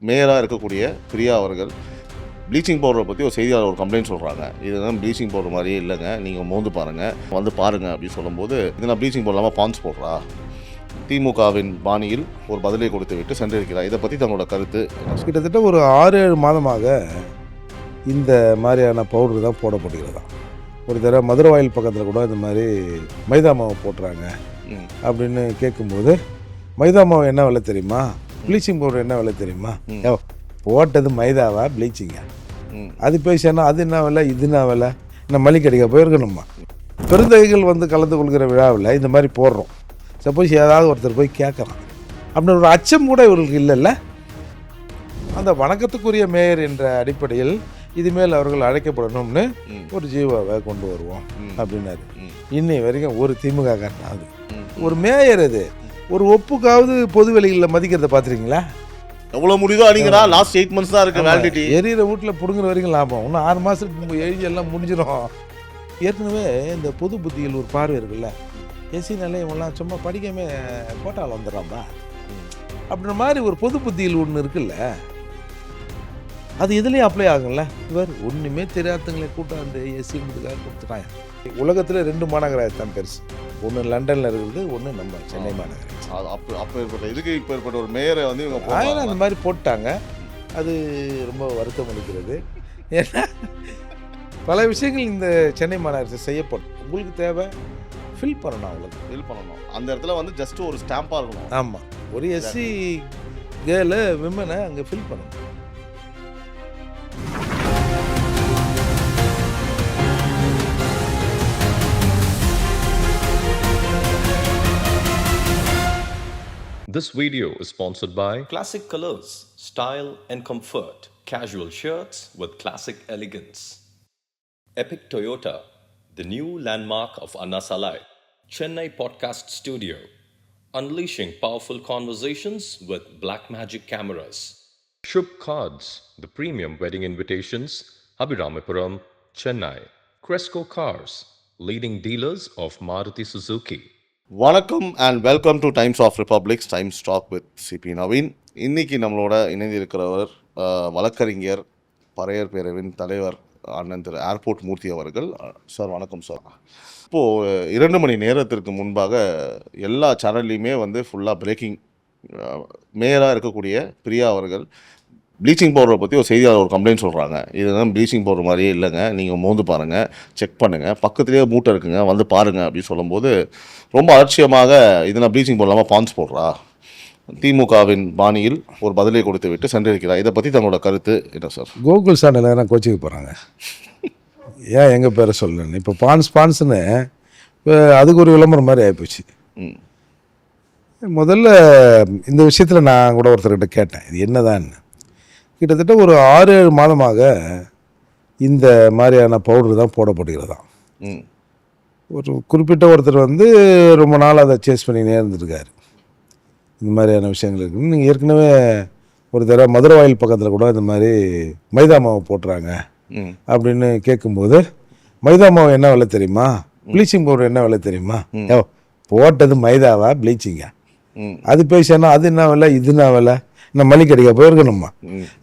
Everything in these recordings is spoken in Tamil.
மேயராக இருக்கக்கூடிய பிரியா அவர்கள் ப்ளீச்சிங் பவுடரை பற்றி ஒரு செய்தியாளர் ஒரு கம்ப்ளைண்ட் சொல்கிறாங்க. இதுதான் ப்ளீச்சிங் பவுடர் மாதிரியே இல்லைங்க, நீங்கள் மோந்து பாருங்கள், வந்து பாருங்கள் அப்படின்னு சொல்லும்போது, இதெல்லாம் ப்ளீச்சிங் பவுடர் இல்லாமல் பான்ஸ் போடுறா, திமுகவின் பாணியில் ஒரு பதிலை கொடுத்து விட்டு சென்றிருக்கிறார். இதை பற்றி தங்களோட கருத்து? கிட்டத்தட்ட ஒரு 6-7 மாதமாக இந்த மாதிரியான பவுடர் தான் போடப்படுகிறதா. ஒரு தடவை மதுரை வாயில் பக்கத்தில் கூட இந்த மாதிரி மைதா மாவு போட்டுறாங்க அப்படின்னு கேட்கும்போது, மைதா மாவு என்ன விலை தெரியுமா, ப்ளீச்சிங் பவுடர் என்ன விலை தெரியுமா, போட்டது மைதாவா ப்ளீச்சிங்கா, அது பேசினா அது என்ன விலை இது என்ன விலை, இன்னும் மளிகடிக்க போயிருக்கணுமா. பெருந்தகைகள் வந்து கலந்து கொள்கிற விழாவில் இந்த மாதிரி போடுறோம், சப்போஸ் ஏதாவது ஒருத்தர் போய் கேட்குறான் அப்படின்னு ஒரு அச்சம் கூட இவர்களுக்கு இல்லைல்ல. அந்த வணக்கத்துக்குரிய மேயர் என்ற அடிப்படையில் இதுமேல் அவர்கள் அழைக்கப்படணும்னு ஒரு ஜீவாவை கொண்டு வருவோம் அப்படின்னாரு. இன்னை வரைக்கும் ஒரு திமுக காரணம் ஒரு மேயர் அது ஒரு ஒப்புக்காவது பொது வெளிகளில் மதிக்கிறத பார்த்துருக்கீங்களா? எவ்வளோ முடியுதோ அடிக்கிறா, லாஸ்ட் 8 months தான் இருக்குது வேலிடிட்டி. எரியிற வீட்டில் பிடுங்குற வரைக்கும் லாபம், இன்னும் 6 மாதத்துக்கு எழுதி எல்லாம் முடிஞ்சிடும். ஏற்கனவே இந்த பொது புத்தியில் ஒரு பார்வை இருக்குல்ல, எஸ்சினாலே இவங்களாம் சும்மா படிக்காம கோட்டாவில் வந்துடுறாப்பா அப்படின்ற மாதிரி ஒரு பொது புத்தியில் ஒன்று இருக்குல்ல, அது இதுலேயும் அப்ளை ஆகும்ல. இவர் ஒன்றுமே தெரியாதவங்களை கூட்டாந்து எஸ்சிங்கிறதுக்காக கொடுத்துட்டாங்க. உலகத்தில் 2 மாநகராட்சி தான் பெருசு, ஒன்று லண்டனில் இருக்குது, ஒன்று நம்ம சென்னை மாநகராட்சி. அப்போ ஏற்பட்ட இதுக்கு இப்போ ஏற்பட்ட ஒரு மேயரை வந்து இவங்க அந்த மாதிரி போட்டாங்க. அது ரொம்ப வருத்தம் அளிக்கிறது. ஏன்னா பல விஷயங்கள் இந்த சென்னை மாநகராட்சி செய்யப்படும். உங்களுக்கு தேவை ஃபில் பண்ணணும், அவங்களுக்கு ஃபில் பண்ணணும். அந்த இடத்துல வந்து ஜஸ்ட் ஒரு ஸ்டாம்பாக இருக்கணும். ஆமாம், ஒரு எஸ்சி கேர்ளு விமனை அங்கே ஃபில் பண்ணணும். This video is sponsored by Classic Colors, Style and Comfort, Casual Shirts with Classic Elegance. Epic Toyota, the new landmark of Anna Salai, Chennai Podcast Studio, unleashing powerful conversations with Black Magic cameras. Shubh Cards, the premium wedding invitations, Abhiramapuram, Chennai. Cresco Cars, leading dealers of Maruti Suzuki. வணக்கம் and welcome to times of republics times talk with Sibi Naveen. இன்னைக்கு நம்மளோட இணைந்திருக்கிறவர் வழக்கறிஞர், பறையர் பேரவின் தலைவர் அண்ணன் திரு ஏர்போர்ட் மூர்த்தி அவர்கள். சார் வணக்கம் சார். இப்போது 2 மணி நேரத்திற்கு முன்பாக எல்லா சேனல்லையுமே வந்து ஃபுல்லாக பிரேக்கிங், மேயராக இருக்கக்கூடிய பிரியா அவர்கள் ப்ளீச்சிங் பவுடரை பற்றி ஒரு செய்தியாளர் ஒரு கம்ப்ளைண்ட் சொல்கிறாங்க. இதுதான் ப்ளீச்சிங் பவுடர் மாதிரியே இல்லைங்க, நீங்கள் மோந்து பாருங்கள், செக் பண்ணுங்கள், பக்கத்துலேயே மூட்டை இருக்குங்க, வந்து பாருங்கள் அப்படின்னு சொல்லும்போது ரொம்ப அலட்சியமாக இதெல்லாம் ப்ளீச்சிங் பவுடர் இல்லாமல் பான்ஸ் போடுறா, திமுகவின் பாணியில் ஒரு பதிலை கொடுத்து விட்டு சென்றிருக்கிறார். இதை பற்றி தங்களோட கருத்து என்ன சார்? கூகுள் சேனல் எதனா கோச்சிக்க போகிறாங்க, ஏன் எங்கள் பேரை சொல்லணும். இப்போ பான்ஸ்னு அதுக்கு ஒரு விளம்பரம் மாதிரி ஆகிப்போச்சு. முதல்ல இந்த விஷயத்தில் நான் கூட ஒருத்தர்கிட்ட கேட்டேன், இது என்னதான்னு. கிட்டத்தட்ட ஒரு 6-7 மாதமாக இந்த மாதிரியான பவுடர் தான் போடப்படுகிறதா. ஒரு குறிப்பிட்ட ஒருத்தர் வந்து ரொம்ப நாள் அதை சேஸ் பண்ணினே இருந்திருக்காரு. இந்த மாதிரியான விஷயங்கள் இருக்குன்னு நீங்கள் ஏற்கனவே ஒரு தடவை மதுரை வாயில் பக்கத்தில் கூட இந்த மாதிரி மைதா மாவு போட்டுறாங்க அப்படின்னு கேட்கும்போது, மைதா மாவு என்ன விலை தெரியுமா, ப்ளீச்சிங் பவுடர் என்ன விலை தெரியுமா, போட்டது மைதாவா ப்ளீச்சிங்கா, அது பேசினா அது என்ன விலை இது என்ன விலை, இன்னும் மளிகடிக்க போயிருக்கணுமா,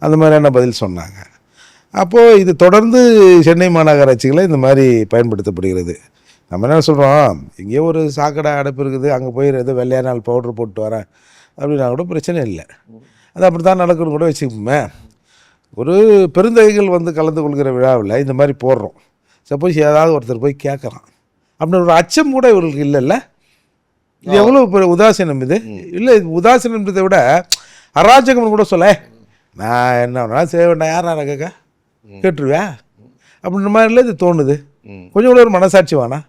அந்த மாதிரியான பதில் சொன்னாங்க. அப்போது இது தொடர்ந்து சென்னை மாநகராட்சிகளை இந்த மாதிரி பயன்படுத்தப்படுகிறது. நம்ம என்ன சொல்கிறோம், எங்கேயோ ஒரு சாக்கடை அடைப்பு இருக்குது, அங்கே போயிடுறது வெள்ளையா நாள் பவுட்ரு போட்டு வரேன் அப்படின்னா கூட பிரச்சனை இல்லை, அது அப்படி தான் நடக்குன்னு கூட வச்சுக்கோமே. ஒரு பெருந்தகைகள் வந்து கலந்து கொள்கிற விழாவில் இந்த மாதிரி போடுறோம், சப்போஸ் ஏதாவது ஒருத்தர் போய் கேட்குறான் அப்படின்னு ஒரு அச்சம் கூட இவர்களுக்கு இல்லைல்ல. இது எவ்வளோ உதாசீனம் இது இல்லை. இது உதாசீனத்தை விட அராஜகம்னு கூட சொல்ல, நான் என்ன வேணாலும் செய்ய வேண்டாம், யார் நான் கேட்க கேட்டுருவேன் அப்படின்ற மாதிரில இது தோணுது. கொஞ்சம் கூட ஒரு மனசாட்சி வேணா,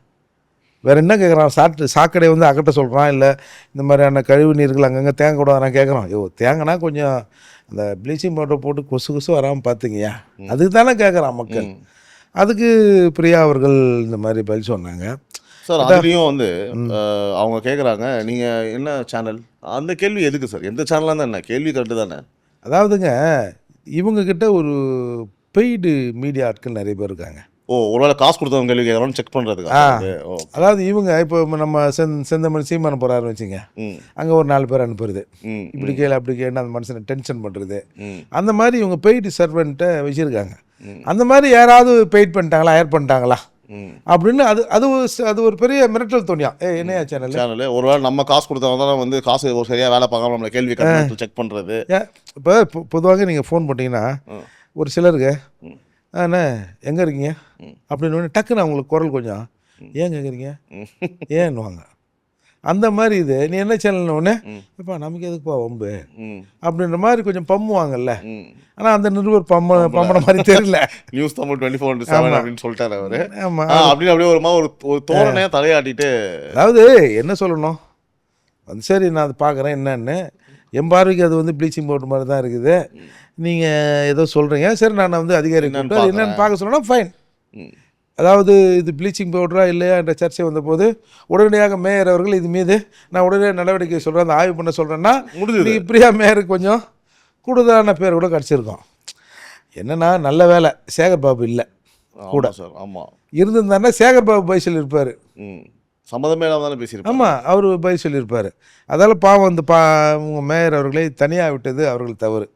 வேறு என்ன கேட்குறான், சாக்கடை வந்து அகட்ட சொல்கிறான், இல்லை இந்த மாதிரியான கழிவு நீர்கள் அங்கங்கே தேங்க கூட நான் கேட்குறான். தேங்கினா கொஞ்சம் அந்த ப்ளீச்சிங் பவுடர் போட்டு கொசு வராமல் பார்த்துங்கய்யா, அதுக்கு தானே கேட்குறான் மக்கள். அதுக்கு பிரியா அவர்கள் இந்த மாதிரி பதில் சொன்னாங்க. சார் அதுலேயும் வந்து அவங்க கேட்குறாங்க, நீங்கள் என்ன சேனல், அந்த கேள்வி எதுக்கு சார், எந்த சேனலாக தான் என்ன கேள்வி கரெக்டு தானே. அதாவதுங்க, இவங்கக்கிட்ட ஒரு பெய்டு மீடியா ஆட்கள் நிறைய பேர் இருக்காங்க. ஒருவேளை காசு கொடுத்தவங்க கேள்வி கேட்கறோம்னு செக் பண்ணுறதுக்கா? ஓ. அதாவது இவங்க இப்போ நம்ம செந்தமிழ் சீமானம் போகிறாருன்னு வச்சுங்க, ம் அங்கே ஒரு 4 பேர் அனுப்புறது, ம் இப்படி கேளு அப்படி கேளுன்னு அந்த மனுஷனை டென்ஷன் பண்ணுறது, ம் அந்த மாதிரி இவங்க பெய்டு சர்வெண்ட்டை வச்சுருக்காங்க. ம். அந்த மாதிரி யாராவது பெய்ட் பண்ணிட்டாங்களா, ஹயர் பண்ணிட்டாங்களா ம் அப்படின்னு அது ஒரு பெரிய மிரட்டல் தோணியா. என்னையா சேனல் சேனல் ஒருவேளை நம்ம காசு கொடுத்தவங்க தான் வந்து காசு சரியாக வேலை பார்க்காம நம்மளை கேள்வி கேட்டு செக் பண்ணுறது. இப்போ பொதுவாக நீங்கள் ஃபோன் பண்ணிட்டீங்கன்னா ம். ஒரு சிலருக்கு ம். அண்ணே எங்கே இருக்கீங்க ம். அப்படின்னு ஒன்று டக்குன்னு அவங்களுக்கு குரல் கொஞ்சம் ஏன் கேட்குறீங்க ம் ஏன்னுவாங்க. அந்த மாதிரி இது நீ என்ன சேனல்னு ஒன்று ம். இப்போ நமக்கு எதுக்குப்பா வம்பு ம் அப்படின்ற மாதிரி கொஞ்சம் பம்முவாங்கல்ல. ம். ஆனால் அந்த நிருபர் பம்மன மாதிரி தெரியல. நியூஸ் தமிழ் 24/7 அப்படின்னு சொல்லிட்டாரு அவரு. ஆமாம். அப்படின்னு அப்படியே ஒரு மாதிரி ஒரு தோரணையா தலையாட்டிட்டு அதாவது என்ன சொல்லணும், வந்து சரி நான் அதை பார்க்குறேன் என்னன்னு, என் பார்வைக்கு அது வந்து ப்ளீச்சிங் பவுடர் மாதிரி தான் இருக்குது, நீங்கள் ஏதோ சொல்கிறீங்க, சரி நான் வந்து அதிகாரி கூப்பிட்டு அது என்னென்னு பார்க்க சொன்னா ஃபைன். ம் அதாவது இது ப்ளீச்சிங் பவுடரா இல்லையா என்ற சர்ச்சை வந்தபோது உடனடியாக மேயர் அவர்கள் இது மீது நான் உடனே நடவடிக்கை சொல்கிறேன், அந்த ஆய்வு பண்ண சொல்கிறேன்னா முடிஞ்சது. நீ பிரியா மேயருக்கு கொஞ்சம் கூடுதலான பேர் கூட கிடச்சிருக்கோம். என்னன்னா நல்ல வேலை சேகர் பாபு இல்லை கூட. சார். ஆமாம். இருந்திருந்தாருன்னா சேகர் பாபு பதில் சொல்லியிருப்பார். ம் சம்மதமே இல்லாம தானே பேசியிருப்பாங்க. ஆமாம், அவர் பதில் சொல்லியிருப்பார். அதால் பாவம் வந்து உங்கள் மேயர் அவர்களை தனியாக விட்டது அவர்கள் தவறு.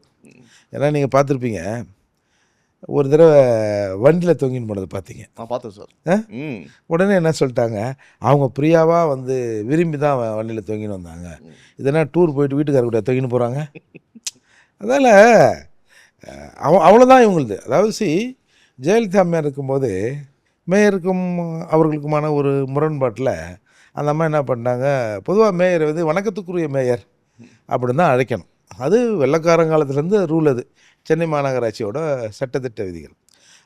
ஏன்னா நீங்கள் பார்த்துருப்பீங்க, ஒரு தடவை வண்டியில் தொங்கின்னு போனது பார்த்தீங்க. நான் பார்த்தேன் சார். ம் உடனே என்ன சொல்லிட்டாங்க, அவங்க பிரியாவாக வந்து விரும்பி தான் வண்டியில் தொங்கின்னு வந்தாங்க, இதெல்லாம் டூர் போயிட்டு வீட்டுக்கார கூட தொங்கின்னு போகிறாங்க. அதால் அவ்வளோதான் இவங்களுது. அதாவது ஜெயலலிதா அம்மையார் இருக்கும்போது மேயருக்கும் அவர்களுக்குமான ஒரு முரண்பாட்டில் அந்த அம்மா என்ன பண்ணாங்க, பொதுவாக மேயர் வந்து வணக்கத்துக்குரிய மேயர் அப்படின்னு தான் அழைக்கணும். அது வெள்ளைக்காரங்காலத்துலேருந்து ரூல், அது சென்னை மாநகராட்சியோட சட்டத்திட்ட விதிகள்.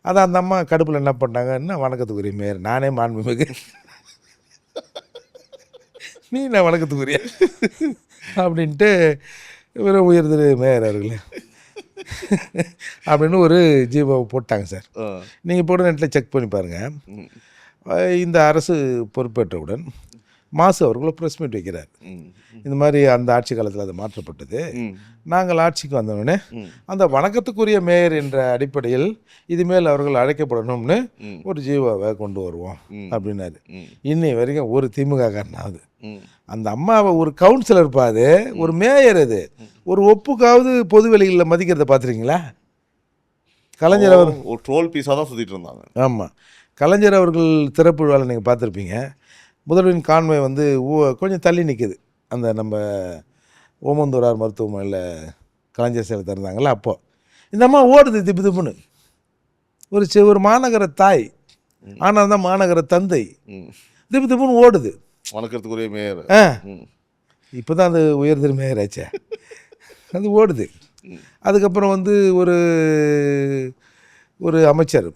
அதை அந்த அம்மா கடுப்பில் என்ன பண்ணாங்கன்னா, வணக்கத்துக்குரிய மேயர் நானே மாண்புமிகு நீ நான் வணக்கத்துக்குரிய அப்படின்ட்டு இவர் உயர்திரு மேயர் அவர்களே அப்படின்னு ஒரு ஜீவோ போட்டாங்க சார். நீங்கள் போட்டு நெட்டில் செக் பண்ணி பாருங்கள். இந்த அரசு பொறுப்பேற்றவுடன் மாசு அவர்களும் ப்ரெஸ் மீட் வைக்கிறார். இந்த மாதிரி அந்த ஆட்சி காலத்தில் அது மாற்றப்பட்டது, நாங்கள் ஆட்சிக்கு வந்தோடனே அந்த வணக்கத்துக்குரிய மேயர் என்ற அடிப்படையில் இதுமேல் அவர்கள் அழைக்கப்படணும்னு ஒரு ஜீவாவை கொண்டு வருவோம் அப்படின்னாரு. இன்னை வரைக்கும் ஒரு திமுக காரனாவது அந்த அம்மாவை ஒரு கவுன்சிலர் பாது ஒரு மேயர் அது ஒரு ஒப்புக்காவது பொது வெளிகளில் மதிக்கிறத பார்த்துருக்கீங்களா? கலைஞர் அவர் ஒரு ட்ரோல் பீஸாக தான் சுற்றிட்டு இருந்தாங்க. ஆமாம், கலைஞர் அவர்கள் திறப்பு விழாவில் நீங்கள் பார்த்துருப்பீங்க. முதல்வரின் கான்வாய் வந்து கொஞ்சம் தள்ளி நிற்குது. அந்த நம்ம ஓமந்தூரார் மருத்துவமனையில் கலைஞர் சேவை திறந்தாங்கள்ல, அப்போது இந்த அம்மா ஓடுது திப்பு திப்புன்னு. ஒரு மாநகர தாய், ஆனால் தான் மாநகர தந்தை, திப்பு திப்புன்னு ஓடுது. வணக்கத்துக்குரிய மேயர். இப்போ தான் அது உயர்திரு மேயர் ஆச்சே, அது ஓடுது. அதுக்கப்புறம் வந்து ஒரு அமைச்சர்,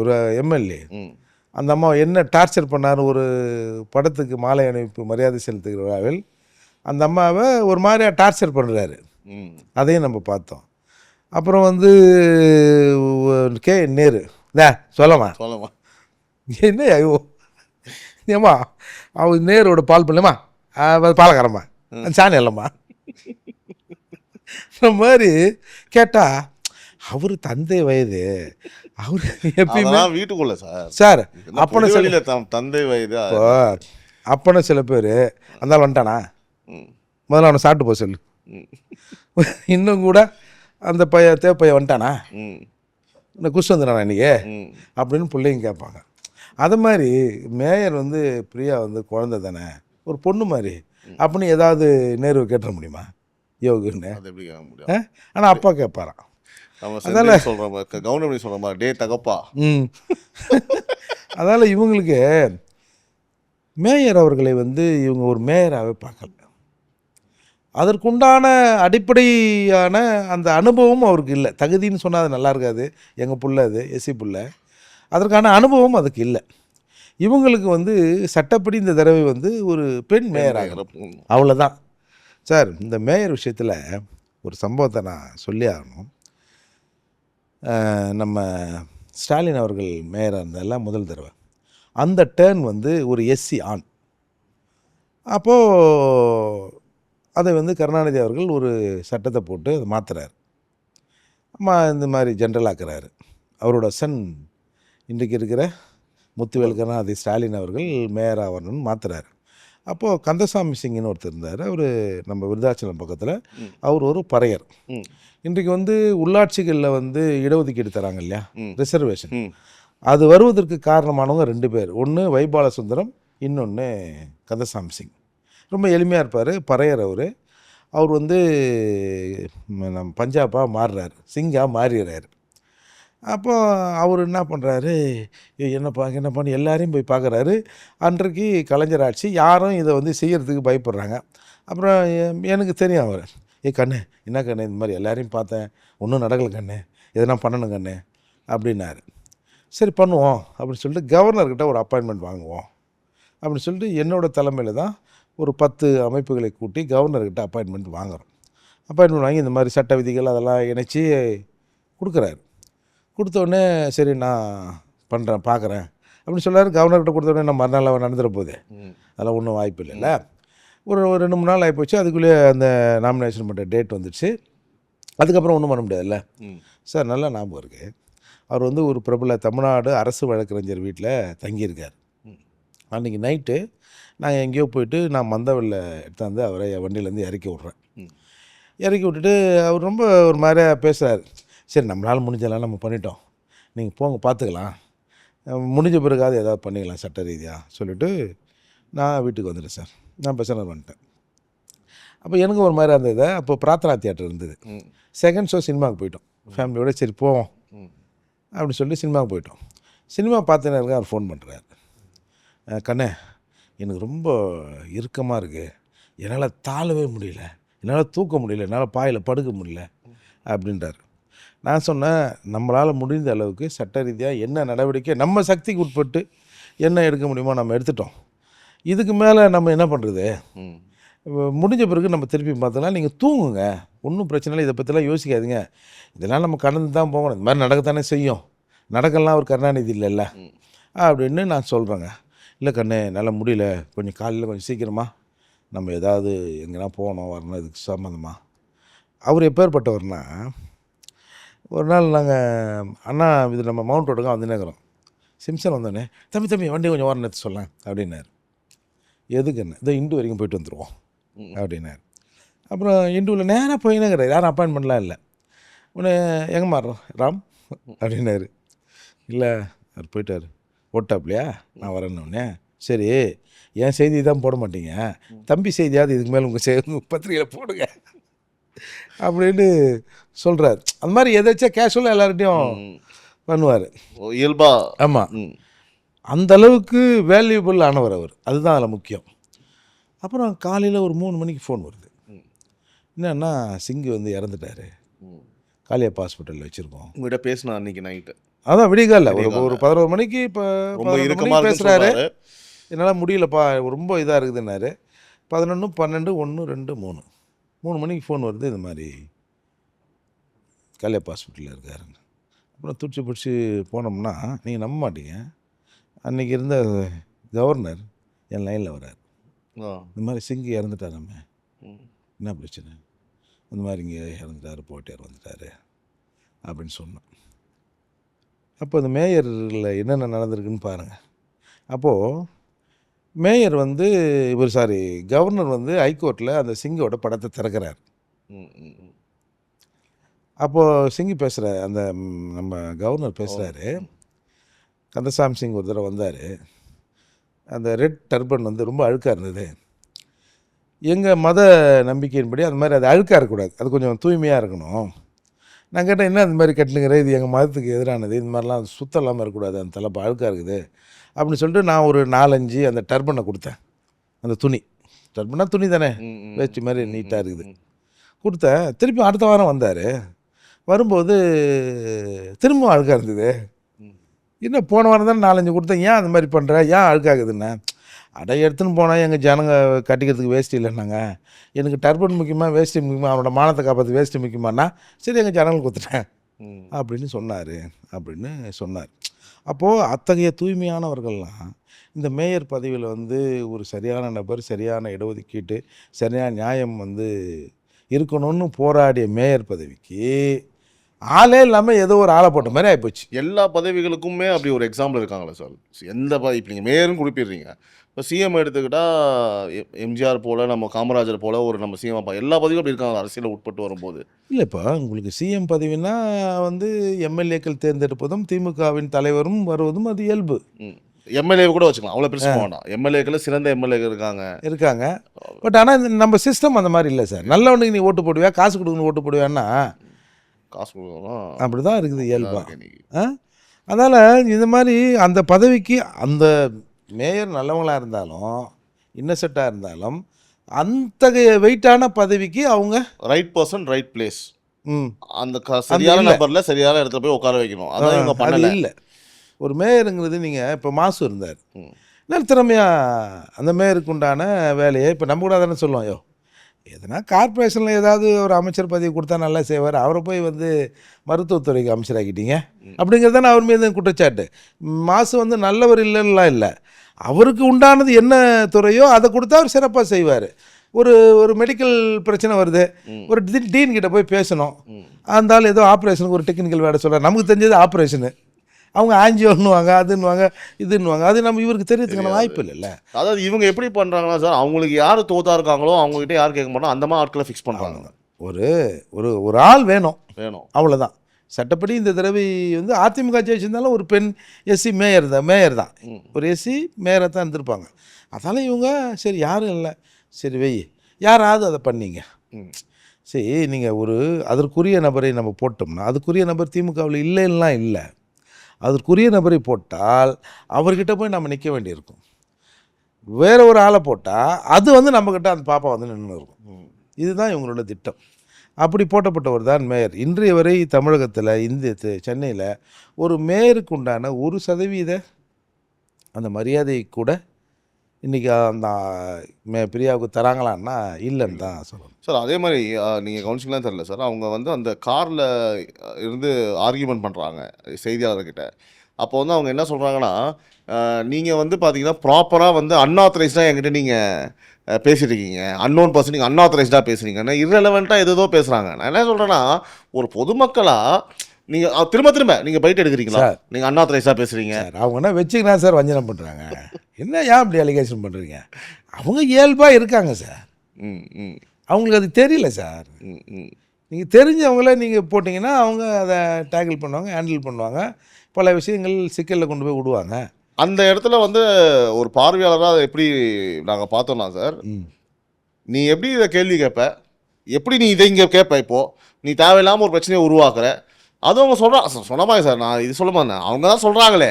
ஒரு எம்எல்ஏ, அந்த அம்மா என்ன டார்ச்சர் பண்ணார் ஒரு படத்துக்கு மாலை அணிவிப்பு மரியாதை செலுத்துகிற விழாவில் அந்த அம்மாவை ஒரு மாதிரியா டார்ச்சர் பண்ணுறாரு. அதையும் நம்ம பார்த்தோம். அப்புறம் வந்து நேரு சொல்லமா என்ன ஏம்மா அவ நேரோட பால் பண்ணலாமா பாலக்காரம்மா சாணி இல்லைம்மா இந்த மாதிரி கேட்டால் அவர் தந்தை வயது, அவர் எப்பயுமே வீட்டுக்குள்ள சார் அப்பனை தந்தை வயது. அப்பனை சில பேர் அந்த வந்துட்டானா முதல்ல அவனை சாப்பிட்டு போக சொல்லு, இன்னும் கூட அந்த தேவைப்பைய வந்துட்டானா இந்த குஷ் வந்துடானா இன்றைக்கி அப்படின்னு பிள்ளைங்க கேட்பாங்க. அது மாதிரி மேயர் வந்து பிரியா வந்து குழந்தை தானே, ஒரு பொண்ணு மாதிரி அப்படின்னு ஏதாவது நேரு கேட்டுற முடியுமா யோகுன்னு? ஆனால் அப்பா கேட்பாரான். அதனால் சொல்கிற மாதிரி டே தகப்பா. அதனால் இவங்களுக்கு மேயர் அவர்களை வந்து இவங்க ஒரு மேயராகவே பார்க்கல. அதற்குண்டான அடிப்படையான அந்த அனுபவம் அவருக்கு இல்லை. தகுதின்னு சொன்னால் அது நல்லா இருக்காது, எங்கள் புள்ள அது எஸ்சி புள்ள, அதற்கான அனுபவம் அதுக்கு இல்லை. இவங்களுக்கு வந்து சட்டப்படி இந்த தடவை வந்து ஒரு பெண் மேயர் ஆகணும், அவ்வளோதான் சார். இந்த மேயர் விஷயத்தில் ஒரு சம்பவத்தை நான் சொல்லி ஆகணும். நம்ம ஸ்டாலின் அவர்கள் மேயராக இருந்தால முதல் தடவை அந்த டேர்ன் வந்து ஒரு எஸ்சி ஆண். அப்போது அதை வந்து கருணாநிதி அவர்கள் ஒரு சட்டத்தை போட்டு அதை மாற்றுறாரு, இந்த மாதிரி ஜென்ரல் ஆக்குறாரு. அவரோட சன் இன்றைக்கு இருக்கிற முத்துவேல் கருணாநிதி ஸ்டாலின் அவர்கள் மேயர் ஆவரணும்னு மாற்றுறாரு. அப்போது கந்தசாமி சிங்னு ஒருத்தர் இருந்தார். அவர் நம்ம விருதாச்சலம் பக்கத்தில், அவர் ஒரு பறையர். இன்றைக்கு வந்து உள்ளாட்சிகளில் வந்து இடஒதுக்கீடு தராங்க இல்லையா, ரிசர்வேஷன், அது வருவதற்கு காரணமானவங்க 2 பேர். ஒன்று வைபாலசுந்தரம், இன்னொன்று கந்தசாமி சிங். ரொம்ப எளிமையாக இருப்பார், பறையர். அவர் வந்து நம்ம பஞ்சாபாக மாறுறாரு, சிங்காக மாறிடுறாரு. அப்போ அவர் என்ன பண்ணுறாரு, என்னப்பான்னு எல்லாரையும் போய் பார்க்குறாரு. அன்றைக்கு கலைஞர் ஆட்சி, யாரும் இதை வந்து செய்கிறதுக்கு பயப்படுறாங்க. அப்புறம் எனக்கு தெரியும் அவர், கண்ணு என்ன கண்ணு, இந்த மாதிரி எல்லாரையும் பார்த்தேன், ஒன்றும் நடக்கலை கண்ணு, எதனா பண்ணணும் கண்ணு அப்படின்னாரு. சரி பண்ணுவோம் அப்படின்னு சொல்லிட்டு கவர்னர்கிட்ட ஒரு அப்பாயின்மெண்ட் வாங்குவோம் அப்படின்னு சொல்லிட்டு என்னோடய தலைமையில் தான் ஒரு 10 அமைப்புகளை கூட்டி கவர்னர்கிட்ட அப்பாயின்மெண்ட் வாங்குகிறோம். அப்பாயின்மெண்ட் வாங்கி இந்த மாதிரி சட்ட விதிகள் அதெல்லாம் இணைச்சி கொடுக்குறாரு. கொடுத்தோடனே சரி நான் பண்ணுறேன் பார்க்குறேன் அப்படின்னு சொல்லார். கவர்னர்கிட்ட கொடுத்தோடனே நான் மறுநாள் நடந்துட போகுது, அதெல்லாம் ஒன்றும் வாய்ப்பு இல்லைல்ல. ஒரு 2-3 நாள் ஆகிப்போச்சு. அதுக்குள்ளேயே அந்த நாமினேஷன் பண்ணுற டேட் வந்துடுச்சு. அதுக்கப்புறம் ஒன்றும் பண்ண முடியாதுல்ல. சார் நல்லா ஞாபகம் இருக்குது, அவர் வந்து ஒரு பிரபல தமிழ்நாடு அரசு வழக்கறிஞர் வீட்டில் தங்கியிருக்கார். அன்றைக்கி நைட்டு நான் எங்கேயோ போயிட்டு நான் மந்தவெளியில் எடுத்தாந்து அவரை வண்டியிலேருந்து இறக்கி விட்றேன். இறக்கி விட்டுட்டு அவர் ரொம்ப ஒரு மாதிரியாக பேசுகிறார். சரி நம்மளால் முடிஞ்சலாம் நம்ம பண்ணிட்டோம், நீங்கள் போங்க பார்த்துக்கலாம், முடிஞ்ச பிறகாவது ஏதாவது பண்ணிக்கலாம் சட்ட ரீதியாக சொல்லிவிட்டு நான் வீட்டுக்கு வந்துட்டேன் சார். நான் பெசனர் வந்துட்டேன். அப்போ எனக்கு ஒரு மாதிரி இருந்தது. அப்போ பிரார்த்தனா தியேட்டர் இருந்தது. செகண்ட் ஷோ சினிமாவுக்கு போயிட்டோம் ஃபேமிலியோட. சரி போவோம் அப்படின்னு சொல்லி சினிமாவுக்கு போயிட்டோம். சினிமா பார்த்துன்னு இருக்க அவர் ஃபோன் பண்ணுறாரு. கண்ணே எனக்கு ரொம்ப இறுக்கமாக இருக்குது, என்னால் தாழவே முடியல, என்னால் தூக்க முடியல, என்னால் பாயில் படுக்க முடியல அப்படின்றார். நான் சொன்னேன், நம்மளால் முடிந்த அளவுக்கு சட்ட ரீதியாக என்ன நடவடிக்கை நம்ம சக்திக்கு உட்பட்டு என்ன எடுக்க முடியுமோ நம்ம எடுத்துட்டோம். இதுக்கு மேலே நம்ம என்ன பண்ணுறது, முடிஞ்ச பிறகு நம்ம திருப்பி பார்த்தோம்னா நீங்கள் தூங்குங்க, ஒன்றும் பிரச்சனை இல்லை, இதை பற்றிலாம் யோசிக்காதீங்க, இதெல்லாம் நம்ம கடந்து தான் போகணும், இந்த மாதிரி நடக்கத்தானே செய்யும், நடக்கலாம் ஒரு கருணாநிதி இல்லைல்ல அப்படின்னு நான் சொல்கிறேங்க. இல்லை கண்ணே என்னால் முடியல, கொஞ்சம் காலையில் கொஞ்சம் சீக்கிரமாக நம்ம ஏதாவது எங்கேனா போகணும் வரணும், இதுக்கு சம்மந்தமா. அவர் எப்பேற்பட்டவர்னா, ஒரு நாள் நாங்கள் அண்ணா இது நம்ம மவுண்ட் ரோடுங்க வந்துனேக்கிறோம். சிம்சன் வந்தோடனே தம்பி வண்டி கொஞ்சம் ஓரம் எடுத்து சொல்லலாம் அப்படின்னாரு. எதுக்குன்னு, இதோ இண்டு வரைக்கும் போயிட்டு வந்துடுவோம் அப்படின்னாரு. அப்புறம் இண்டுவில் நேராக போயினேங்கிறார், யாரும் அப்பாயின்மெண்ட்லாம் இல்லை. உடனே எங்கே மாறுறோம் ராம் அப்படின்னாரு. இல்லை அவர் போயிட்டார். போட்டாப்லையா நான் வரேன்னொடனே, சரி என் செய்தி தான் போட மாட்டீங்க, தம்பி செய்தியாவது இதுக்கு மேலே உங்கள் பத்திரிகையில் போடுங்க அப்படின்னு சொல்கிறார். அந்த மாதிரி எதாச்சும் கேஷுவலாக எல்லார்ட்டையும் பண்ணுவார், இயல்பா. ஆமாம், அந்த அளவுக்கு வேல்யூபிள் ஆனவர் அவர், அதுதான் அதில் முக்கியம். அப்புறம் காலையில் ஒரு 3 மணிக்கு ஃபோன் வருது. என்னன்னா சிங்கு வந்து இறந்துட்டார், காளியப்பா ஹாஸ்பிட்டலில் வச்சுருக்கோம். உங்கள்கிட்ட பேசினா அன்றைக்கி நைட்டு, அதான் விடிகால ஒரு 11 மணிக்கு. இப்போ ரொம்ப இறுக்கமாக பேசுகிறாரு, என்னால் முடியலப்பா ரொம்ப இதாக இருக்குதுன்னாரு. 11, 12, 1, 2, 3 மணிக்கு ஃபோன் வருது, இந்த மாதிரி காளியப்பா ஹாஸ்பிட்டலில் இருக்காருங்க. அப்புறம் துடிச்சு பிடிச்சி போனோம்னா நீங்கள் நம்ப மாட்டீங்க, அன்றைக்கி இருந்த கவர்னர் என் லைனில் வர்றார். இந்த மாதிரி சிங்கி இறந்துட்டாராம, என்ன பிரச்சனை, இந்த மாதிரி இங்கே இறந்துட்டார், போட்டியார் வந்துட்டார் அப்படின்னு சொன்னோம். அப்போ அந்த மேயரில் என்னென்ன நடந்திருக்குன்னு பாருங்கள். அப்போது மேயர் வந்து கவர்னர் வந்து ஹைகோர்ட்டில் அந்த சிங்கோட படத்தை திறக்கிறார். அப்போது சிங்கி பேசுகிற அந்த நம்ம கவர்னர் பேசுகிறாரு. கந்தசாமி சிங் ஒரு தடவை வந்தார், அந்த ரெட் டர்பன் வந்து ரொம்ப அழுக்காக இருந்தது, எங்கள் மத நம்பிக்கையின்படி அந்த மாதிரி அது அழுக்காக இருக்கக்கூடாது, அது கொஞ்சம் தூய்மையாக இருக்கணும். நான் கேட்டேன், என்ன அந்த மாதிரி கட்டுனுங்கிறேன், இது எங்கள் மதத்துக்கு எதிரானது, இந்த மாதிரிலாம் சுத்தம் இல்லாமல் இருக்கக்கூடாது, அந்த தலைப்பு அழுக்காக இருக்குது அப்படின்னு சொல்லிட்டு நான் ஒரு 4-5 அந்த டர்பனை கொடுத்தேன். அந்த துணி டர்பனா துணி தானே, வேஷ்டி மாதிரி நீட்டாக இருக்குது, கொடுத்தேன். திருப்பி அடுத்த வாரம் வந்தார். வரும்போது திரும்பவும் அழுக்காக இருந்தது. இன்னும் போன வாரம் தான் 4-5 கொடுத்தேன், ஏன் அந்த மாதிரி பண்ணுற, ஏன் அழுக்காகுதுண்ணே. அடை எடுத்துன்னு போனால் எங்கள் ஜனங்க கட்டிக்கிறதுக்கு வேஸ்ட்டு இல்லைன்னாங்க, எனக்கு டர்பன் முக்கியமாக வேஸ்ட்டு முக்கியமாக, அவனோட மானத்தை காப்பாற்று வேஸ்ட்டு முக்கியமானா, சரி எங்கள் ஜனங்களுக்கு கொடுத்துட்டேன் அப்படின்னு சொன்னார். அப்போது அத்தகைய தூய்மையானவர்கள்லாம் இந்த மேயர் பதவியில் வந்து ஒரு சரியான நபர், சரியான இடஒதுக்கீட்டு, சரியான நியாயம் வந்து இருக்கணும்னு போராடிய மேயர் பதவிக்கு ஆளே இல்லாமல் ஏதோ ஒரு ஆளை போட்ட மாதிரி ஆகிப்போச்சு. எல்லா பதவிகளுக்குமே அப்படி ஒரு எக்ஸாம்பிள் இருக்காங்களா சார்? எந்த பதவி இப்போ நீங்கள் மேயர்னு குறிப்பிடுறீங்க, இப்போ சிஎம் எடுத்துக்கிட்டால் எம்ஜிஆர் போல், நம்ம காமராஜர் போல் ஒரு நம்ம சிஎம் அப்பா எல்லா பதவியும் அப்படி இருக்காங்க அரசியலில் உட்பட்டு வரும்போது. இல்லை, இப்போ உங்களுக்கு சிஎம் பதவினா வந்து எம்எல்ஏக்கள் தேர்ந்தெடுப்பதும் திமுகவின் தலைவரும் வருவதும் அது இயல்பு. எம்எல்ஏ கூட வச்சுக்கலாம், அவ்வளோ பெருசு வேண்டாம். எம்எல்ஏக்கள் சிறந்த எம்எல்ஏக்கள் இருக்காங்க. பட் ஆனால் நம்ம சிஸ்டம் அந்த மாதிரி இல்லை சார். நல்லவனுக்கு நீ ஓட்டு போடுவியா, காசு கொடுக்கணும் ஓட்டு போடுவியான்னா காசு கொடுக்கணும், அப்படி தான் இருக்குது இயல்பா. அதனால் இந்த மாதிரி அந்த பதவிக்கு அந்த மேயர் நல்லவங்களாக இருந்தாலும் இன்னசெட்டாக இருந்தாலும் அந்த வெயிட்டான பதவிக்கு அவங்க ரைட் பர்சன் ரைட் பிளேஸ், அந்த சரியான நம்பரில் சரியான இடத்துல போய் உட்கார வைக்கணும். அதான் இவங்க பண்ணல. இல்லை, ஒரு மேயருங்கிறது நீங்கள் இப்போ மாசு இருந்தார், நல்ல திறமையாக அந்த மேயருக்கு உண்டான வேலையை இப்போ நம்ம கூட தானே சொல்லுவோம். யோ எதனா கார்பரேஷனில் ஏதாவது ஒரு அமைச்சர் பதவி கொடுத்தா நல்லா செய்வார், அவரை போய் வந்து மருத்துவத்துறைக்கு அமைச்சராக்கிட்டீங்க அப்படிங்கிறது தானே அவர் மீது குற்றச்சாட்டு. மாசு வந்து நல்லவர் இல்லைன்னா இல்லை, அவருக்கு உண்டானது என்ன துறையோ அதை கொடுத்தா அவர் சிறப்பாக செய்வார். ஒரு மெடிக்கல் பிரச்சனை வருது, ஒரு டீன் கிட்ட போய் பேசணும், அந்த ஆள் ஏதோ ஆப்ரேஷனுக்கு ஒரு டெக்னிக்கல் வேலை சொல்கிறார், நமக்கு தெரிஞ்சது ஆப்ரேஷனு, அவங்க ஆஞ்சியோன்னுவாங்க, அதுன்னுவாங்க இதுன்னுவாங்க, அது நம்ம இவருக்கு தெரியறதுக்கான வாய்ப்பு இல்லைல்ல. அதாவது இவங்க எப்படி பண்ணுறாங்கன்னா சார், அவங்களுக்கு யார் தோத்தா இருக்காங்களோ அவங்ககிட்ட யார் கேட்க மாட்டோம், அந்த மாதிரி ஆட்களை ஃபிக்ஸ் பண்ணுறாங்க. ஒரு ஆள் வேணும், அவ்வளோதான். சட்டப்படி இந்த தடவை வந்து அதிமுக ஜெயிச்சிருந்தாலும் ஒரு பெண் எஸ்சி மேயர் தான், ஒரு எஸ்சி மேயரை தான் இருந்திருப்பாங்க. அதனால் இவங்க சரி யாரும் இல்லை, சரி வெய் யாராவது அதை பண்ணீங்க, சரி நீங்கள் அதற்குரிய நபரை நம்ம போட்டோம்னா, அதுக்குரிய நபர் திமுகவில் இல்லைன்னா இல்லை, அதற்குரிய நபரை போட்டால் அவர்கிட்ட போய் நம்ம நிற்க வேண்டியிருக்கும். வேற ஒரு ஆளை போட்டால் அது வந்து நம்மக்கிட்ட அந்த பாப்பா வந்து நின்று இருக்கும். இதுதான் இவங்களோட திட்டம். அப்படி போட்டப்பட்டவர் தான் மேயர். இன்றைய வரை தமிழகத்தில் சென்னையில் ஒரு மேயருக்கு உண்டான 1% அந்த மரியாதை கூட இன்றைக்கி அந்த பிரியாவுக்கு தராங்களான்னா இல்லைன்னு தான் சொல்லணும் சார். அதே மாதிரி நீங்கள் கவனிச்சிக்கலாம் தெரியல சார், அவங்க வந்து அந்த காரில் இருந்து ஆர்கியூமெண்ட் பண்ணுறாங்க செய்தியாளர்கிட்ட. அப்போ வந்து அவங்க என்ன சொல்கிறாங்கன்னா, நீங்கள் வந்து பார்த்தீங்கன்னா ப்ராப்பராக வந்து அன்ஆத்தரைஸ்டாக என்கிட்ட நீங்கள் பேசிட்டு இருக்கீங்க, அன்னோன் பர்சன் நீங்கள் அன்ஆத்தரைஸ்டாக பேசுகிறீங்கன்னா இரலவெண்ட்டாக எதோ பேசுகிறாங்க. நான் என்ன சொல்கிறேன்னா, ஒரு பொதுமக்களாக நீங்கள் திரும்ப நீங்கள் பைட் எடுக்கிறீங்களா, நீங்கள் அன்ஆத்தரைஸ்டாக பேசுகிறீங்க. அவங்க என்ன வச்சுக்கினா சார் வஞ்சனம் பண்ணுறாங்க, என்ன ஏன் அப்படி அலிகேஷன் பண்ணுறீங்க? அவங்க இயல்பாக இருக்காங்க சார், அவங்களுக்கு அது தெரியல சார். நீங்கள் தெரிஞ்சவங்கள நீங்கள் போட்டிங்கன்னா அவங்க அதை டேக்கிள் பண்ணுவாங்க, ஹேண்டில் பண்ணுவாங்க, பல விஷயங்கள் சிக்கலில் கொண்டு போய் விடுவாங்க. அந்த இடத்துல வந்து ஒரு பார்வையாளராக அதை எப்படி நாங்கள் பார்த்தோம்னா சார், நீ எப்படி இதை கேள்வி கேட்ப, எப்படி நீ இதை இங்கே கேட்ப, இப்போது நீ தேவையில்லாமல் ஒரு பிரச்சனையை உருவாக்குற, அதுவும் அவங்க சொன்னமாங்க சார். நான் இது சொல்ல மாட்டேன், அவங்க தான் சொல்கிறாங்களே,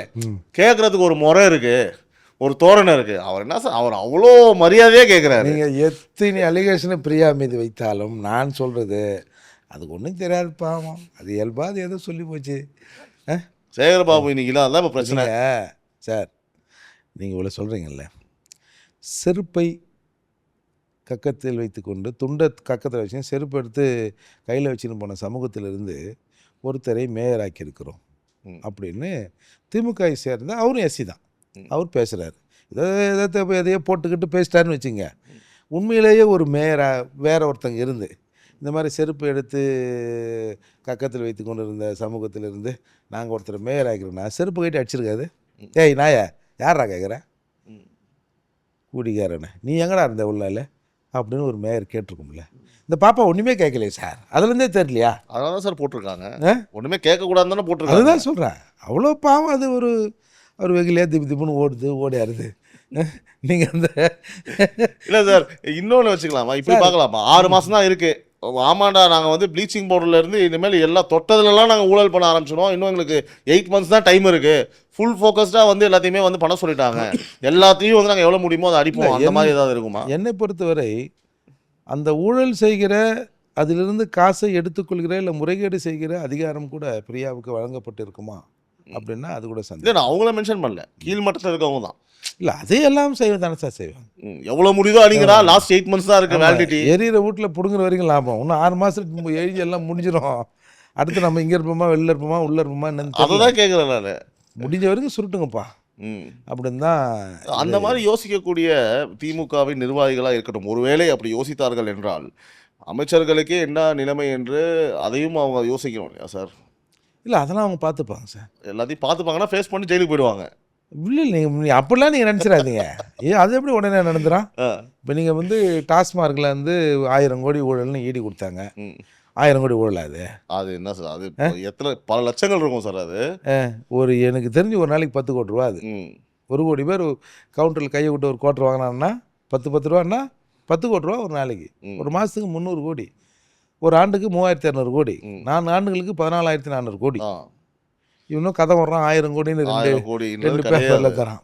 கேட்குறதுக்கு ஒரு முறை இருக்குது, ஒரு தோரணை இருக்குது. அவர் என்ன சார், அவர் அவ்வளோ மரியாதையாக கேட்குறாரு. நீங்கள் எத்தனை அலிகேஷனை பிரியா மீது வைத்தாலும் நான் சொல்கிறது அதுக்கு ஒன்றும் தெரியாது, பாவம், அது இயல்பாக அது ஏதோ சொல்லி போச்சு. சேகரபாபு இன்னைக்குலாம் அதான் இப்போ பிரச்சனை சார். நீங்கள் இவ்வளோ சொல்கிறீங்கல்ல, செருப்பை கக்கத்தில் வைத்துக்கொண்டு துண்டை கக்கத்தில் வச்சு செருப்பு எடுத்து கையில் வச்சுன்னு போன சமூகத்திலிருந்து ஒருத்தரை மேயராக்கி இருக்கிறோம் அப்படின்னு திமுக சேர்ந்த அவரும் எஸ்சி தான், அவர் பேசுகிறார். எதையோ போட்டுக்கிட்டு பேசிட்டாருன்னு வச்சுங்க. உண்மையிலேயே ஒரு மேயராக வேற ஒருத்தங்க இருந்து இந்த மாதிரி செருப்பு எடுத்து கக்கத்தில் வைத்து கொண்டு இருந்த சமூகத்திலிருந்து நாங்கள் ஒருத்தர் மேயர் ஆகிறோன்னா செருப்பு கைட்டு அடிச்சிருக்காது. ஏய் நாயா யாரா கேட்குறேன், கூடிக்காரண்ணே நீ எங்கடா இருந்த உள்ளால அப்படின்னு ஒரு மேயர் கேட்டிருக்கும்ல. இந்த பாப்பா ஒன்றுமே கேட்கலையே சார், அதுலேருந்தே தெரியலையா? அதனால தான் சார் போட்டிருக்காங்க, ஒன்றுமே கேட்கக்கூடாதுன்னு தானே போட்டிருக்காங்க. அதுதான் சொல்கிறேன், அவ்வளோ பாவம். அது ஒரு வெகிலியாக திப்புன்னு ஓடியாருது. நீங்கள் அந்த இல்லை சார், இன்னொன்று வச்சுக்கலாமா, இப்படி பார்க்கலாமா, 6 மாதம் தான் இருக்குது. ஆமாண்டா, நாங்கள் வந்து ப்ளீச்சிங் பவுடர்லேருந்து இனிமேல் எல்லாம் தொட்டதுலலாம் நாங்கள் ஊழல் பண்ண ஆரம்பிச்சிடுவோம், இன்னும் எங்களுக்கு 8 months தான் டைம் இருக்குது, ஃபுல் ஃபோக்கஸ்டாக வந்து எல்லாத்தையுமே வந்து பண்ண சொல்லிட்டாங்க, எல்லாத்தையும் வந்து நாங்கள் எவ்வளோ முடியுமோ அதை அடிப்போம், அந்த மாதிரி ஏதாவது இருக்குமா? என்னை பொறுத்தவரை அந்த ஊழல் செய்கிற, அதிலிருந்து காசை எடுத்துக்கொள்கிற இல்லை முறைகேடு செய்கிற அதிகாரம் கூட பிரியாவுக்கு வழங்கப்பட்டு இருக்குமா அப்படின்னா அது கூட சந்தேகம். நான் அவங்கள மென்ஷன் பண்ணல, கீழ்மட்டத்தில் இருக்கவங்க தான். இல்லை அதையெல்லாம் செய்வது தானே சார் செய்வாங்க. எவ்வளோ முடியுதோ அடிக்கிறா, லாஸ்ட் 8 months தான் இருக்குது வேலிடிட்டி. எரியிற வீட்டில் பிடுங்குற வரைக்கும் லாபம், இன்னும் 6 மாதத்துக்கு எழுதி எல்லாம் முடிஞ்சிடும். அடுத்து நம்ம இங்கே இருப்போமா வெளில இருப்போமா உள்ளே இருப்போமா என்னன்னு அதை தான் கேட்குறேன் நான். முடிஞ்ச வரைக்கும் சுருட்டுங்கப்பா அப்படின்னு தான். அந்த மாதிரி யோசிக்கக்கூடிய திமுகவின் நிர்வாகிகளாக இருக்கட்டும், ஒருவேளை அப்படி யோசித்தார்கள் என்றால் அமைச்சர்களுக்கே என்ன நிலைமை என்று அதையும் அவங்க யோசிக்கணும் இல்லையா சார்? இல்லை அதெல்லாம் அவங்க பார்த்துப்பாங்க சார். எல்லாத்தையும் பார்த்துப்பாங்கன்னா ஃபேஸ் பண்ணி ஜெயிலுக்கு போயிடுவாங்க. இல்லை நீங்கள் அப்படிலாம் நீங்கள் நினச்சிடாதீங்க. அது எப்படி உடனே நடந்துடும்? இப்போ நீங்கள் வந்து டாஸ்மார்க்கில் வந்து 1000 கோடி ஊழல்னு ஈடி கொடுத்தாங்க. 1000 கோடி ஊழல் அது என்ன சார்? அது எத்தனை பல லட்சங்கள் இருக்கும் சார். அது ஒரு எனக்கு தெரிஞ்சு ஒரு நாளைக்கு 10 கோடி ரூபா. அது 1 கோடி பேர் கவுண்டரில் கையை விட்டு ஒரு கோட்டர் வாங்கினான்னா 10 ரூபான்னா 10 கோடி ரூபா ஒரு நாளைக்கு. ஒரு மாதத்துக்கு 300 கோடி, ஒரு ஆண்டுக்கு 3200 கோடி, 4 ஆண்டுகளுக்கு 14400 கோடி. இன்னும் கதை வர்றான் 1000 கோடின்னு 2 பேப்பரில் தரான்.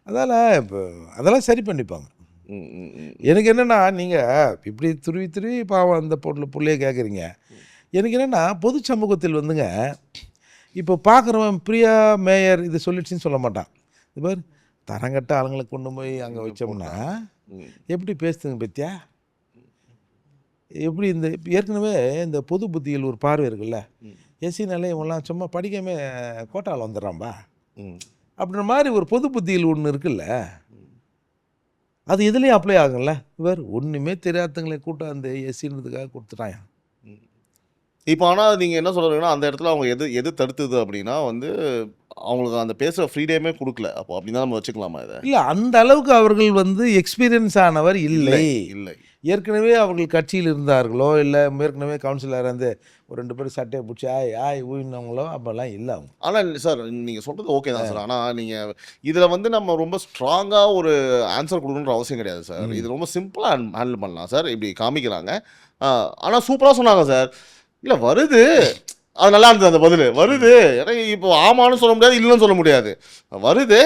அதனால் இப்போ அதெல்லாம் சரி பண்ணிப்பாங்க. எனக்கு என்னென்னா நீங்கள் இப்படி துருவி பாவம் அந்த புள்ளையே கேட்குறீங்க. எனக்கு என்னென்னா பொது சமூகத்தில் வந்துங்க இப்போ பார்க்குறவன் பிரியா மேயர் இது சொல்லிடுச்சின்னு சொல்ல மாட்டான். இது பாரு தரங்கட்ட ஆளுங்களை கொண்டு போய் அங்கே வச்சோம்னா எப்படி பேசுதுங்க பத்தியா? எப்படி இந்த ஏற்கனவே இந்த பொது புத்தியில் ஒரு பார்வை இருக்குல்ல, எஸ்சினாலே இவங்களாம் சும்மா படிக்காம கோட்டாவில் வந்துடுறான்பா அப்படின்ற மாதிரி ஒரு பொது புத்தியில் ஒன்று இருக்குல்ல, அது எதுலேயும் அப்ளை ஆகும்ல. இவர் ஒன்றுமே தெரியாதவங்களை கூட்டம் அந்த எஸ்சின்றதுக்காக கொடுத்துட்டாங்க. இப்போ ஆனால் நீங்கள் என்ன சொல்கிறீங்கன்னா அந்த இடத்துல அவங்க எது தடுத்துது அப்படின்னா வந்து அவங்களுக்கு அந்த பேசுகிற ஃப்ரீடமே கொடுக்கல. அப்போ அப்படின்னு தான் நம்ம வச்சுக்கலாமா இதை? இல்லை அந்த அளவுக்கு அவர்கள் வந்து எக்ஸ்பீரியன்ஸ் ஆனவர் இல்லை. ஏற்கனவே அவர்கள் கட்சியில் இருந்தார்களோ இல்லை ஏற்கனவே கவுன்சிலர் வந்து ஒரு 2 பேர் சட்டையை பிடிச்சி ஆய் ஊயினவங்களோ அப்போல்லாம் இல்லை அவங்க. ஆனால் சார் நீங்கள் சொல்கிறது ஓகே தான் சார். ஆனால் நீங்கள் இதில் வந்து நம்ம ரொம்ப ஸ்ட்ராங்காக ஒரு ஆன்சர் கொடுக்கணுன்ற அவசியம் கிடையாது சார். இது ரொம்ப சிம்பிளாக ஹேண்டில் பண்ணலாம் சார். இப்படி காமிக்கிறாங்க. ஆனால் சூப்பராக சொன்னாங்க சார். இல்லை வருது, அது நல்லா இருந்தது அந்த பதில். வருது எனக்கு இப்போ ஆமான்னு சொல்ல முடியாது, இல்லைன்னு சொல்ல முடியாது. வருது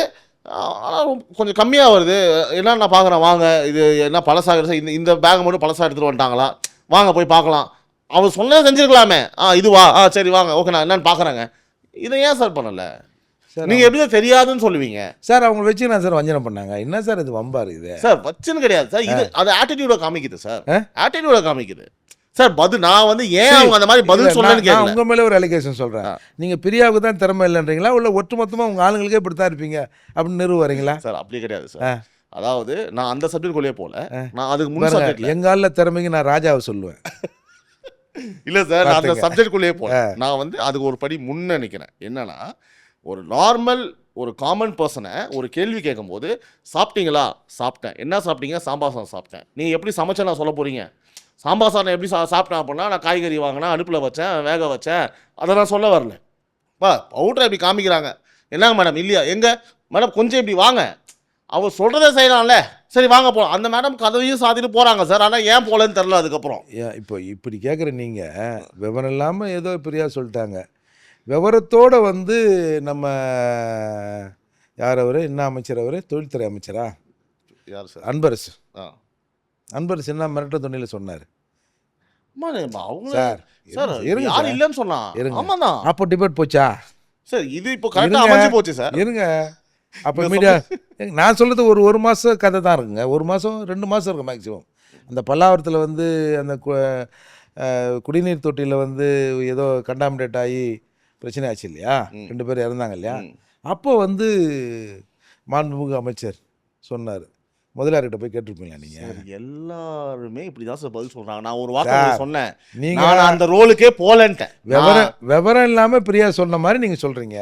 ஆனால் கொஞ்சம் கம்மியாக வருது. என்ன நான் பார்க்குறேன், வாங்க இது என்ன பழசாக சார், இந்த பேக் மட்டும் பழசாக எடுத்துகிட்டு வந்துட்டாங்களா, வாங்க போய் பார்க்கலாம். அவர் சொன்னதை செஞ்சுருக்கலாமே. இதுவா சரி வாங்க ஓகே நான் என்னன்னு பார்க்குறேங்க. இதை ஏன் சார் பண்ணலை? நீங்கள் எப்படி தான் தெரியாதுன்னு சொல்லுவீங்க சார்? அவங்க வச்சு நான் சார் வஞ்சனை பண்ணாங்க. என்ன சார் இது வம்பாரு இது? சார் வச்சுன்னு கிடையாது சார். இது அது ஆட்டிடியூட காமிக்குது சார். ஆட்டிடியூட காமிக்குது சார். நான் வந்து ஏன் அவங்க அந்த மாதிரி பதில் சொல்லணும்னு கேட்கல. உங்க மேல ஒரு அலிகேஷன் சொல்றேன். நீங்க பிரியாவுக்கு தான் திறமை இல்லைன்றீங்களா, உள்ள ஒட்டுமொத்தமா உங்க ஆளுங்களுக்கே இப்படி தான் இருப்பீங்க அப்படின்னு நிறுவ வரீங்களா? சார் அப்படி கிடையாது சார். அதாவது நான் அந்த சப்ஜெக்ட்குள்ளேயே போல, நான் அதுக்கு முன் சப்ஜெக்ட் எங்க ஆள்ல திறமைக்கு நான் ராஜாவை சொல்லுவேன். இல்லை சார் நான் அந்த சப்ஜெக்ட்குள்ளேயே போல. நான் வந்து அதுக்கு ஒரு படி முன்ன நினைக்கிறேன். என்னன்னா ஒரு நார்மல் ஒரு காமன் பர்சனை ஒரு கேள்வி கேட்கும்போது சாப்பிட்டீங்களா, சாப்பிட்டேன். என்ன சாப்பிட்டீங்க? சாம்பார் சாதம் சாப்பிட்டேன். நீங்கள் எப்படி சமைச்சா நான் சொல்ல போகிறீங்க? சாம்பார் சாதம் எப்படி சாப்பிட்டேன் அப்படின்னா நான் காய்கறி வாங்கினேன், அடுப்பில் வச்சேன், வேக வச்சேன், அதை நான் சொல்ல வரல. பவுடரை இப்படி காமிக்கிறாங்க. என்னங்க மேடம் இல்லையா? எங்கே மேடம் கொஞ்சம் இப்படி வாங்க, அவர் சொல்கிறதே செய்யலாம்ல, சரி வாங்க போகலாம். அந்த மேடம் கதவையும் சாத்திட்டு போகிறாங்க சார். ஆனால் ஏன் போகலன்னு தெரில. அதுக்கப்புறம் இப்போ இப்படி கேட்குற நீங்கள் விவரம் இல்லாமல் ஏதோ பிரியா சொல்லிட்டாங்க. விவரத்தோடு வந்து நம்ம யார் அவர், என்ன அமைச்சர் அவர், தொழில்துறை அமைச்சரா? யார் சார்? அன்பரசு. அன்பரசு என்ன மிரட்ட துணியில் சொன்னார் சார். சார் யார் இல்லைன்னு சொன்னா? ஆமாம். அப்போ டிபேட் போச்சா சார்? இது இப்போ கரெக்டாக அமைஞ்சு போச்சு சார். இருங்க. அப்போ மீடியா நான் சொல்கிறது ஒரு மாதம் கதை தான் இருக்குங்க. 1 மாதம் 2 மாதம் இருக்கும் மேக்ஸிமம். அந்த பல்லாவரத்தில் வந்து அந்த குடிநீர் தொட்டியில் வந்து ஏதோ கண்டாமினேட் ஆகி பிரச்சனை ஆச்சு இல்லையா, 2 பேர் இறந்தாங்க இல்லையா. அப்போ வந்து மாண்புமிகு அமைச்சர் சொன்னார், முதலாளிகிட்ட போய் கேட்டிருப்பீங்களா நீங்கள்? எல்லாருமே இப்படி தான் சார் பதில் சொல்கிறாங்க. நான் ஒரு வார்த்தை சொன்னேன், நீங்கள் அந்த ரோலுக்கே போலன்ட்டேன். விவரம் இல்லாமல் பிரியா சொன்ன மாதிரி நீங்கள் சொல்கிறீங்க.